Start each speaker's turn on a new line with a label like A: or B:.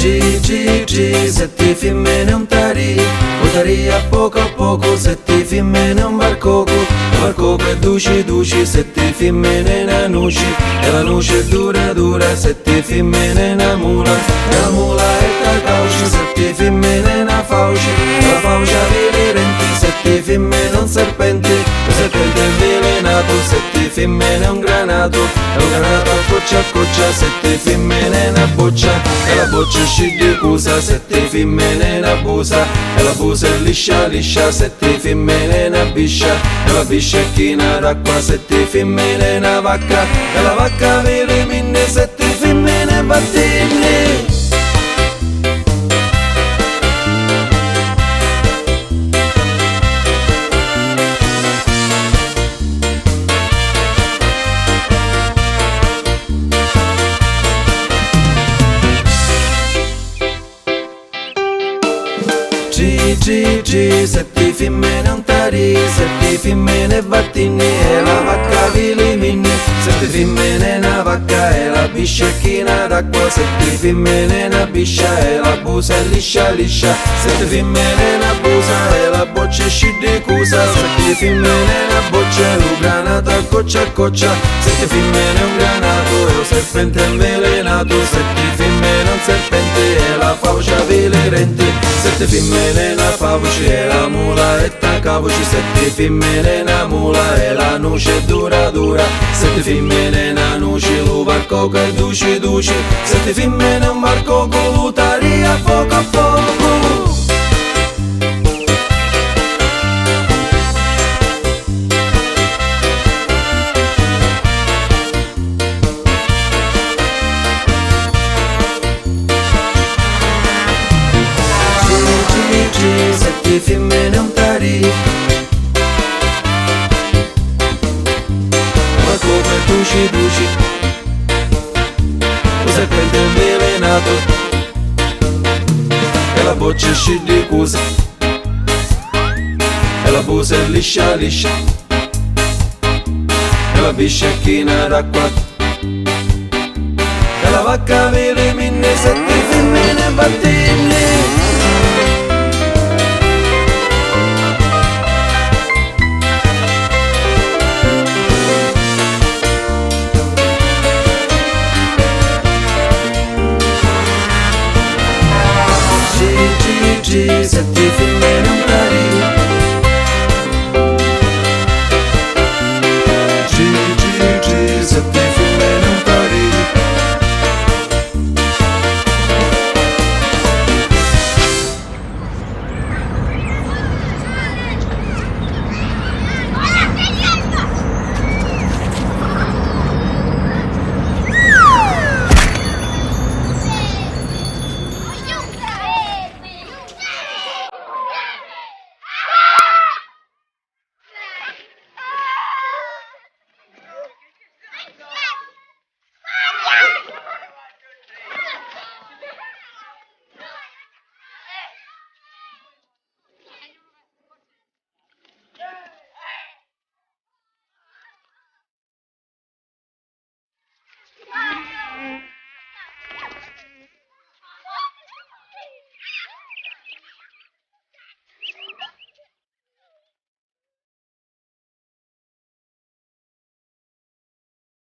A: G, sette femmine un tarì a poco, sette femmine un barcoco è duci, sette femmine una nuci, e la nuci è dura, sette femmine una mula, e la mula è da cauci, sette femmine una fauci, e la fauci aveva renti, sette femmine un serpente è avvelenato, sette femmine un granato, e un granato a coccia, sette femmine una boccia, e la boccia scende cusa, sette femmine una busa, e la busa è liscia, sette femmine una biscia, e la biscia è china d'acqua, sette femmine una vacca, e la vacca aveva minne, sette femmine battine. G, sette femmine un tarì, sette femmine battini, e la vacca vilimini, sette femmine una vacca, e la biscia china d'acqua, sette femmine una biscia, e la busa è liscia, sette femmine una busa, e la boccia scende cusa, sette femmine una boccia, e un granato a coccia, sette femmine un granato, e un serpente avvelenato, sette femmine un serpente, e la faucia velerente, sette femmine una fauci, e la mula è cavoci, sette femmine una mula, e la nuce è dura, sette femmine una nuci, lu barcoco è duci, sette femmine un barcoco, l'utari a poco. Sette femmine un tarì, ma come duci, lo serpente è avvelenato, e la boccia scende cusa, e la busa è liscia, e la biscia è china d'acqua, e la vacca vele minne, sette femmine battine. G, sette femmine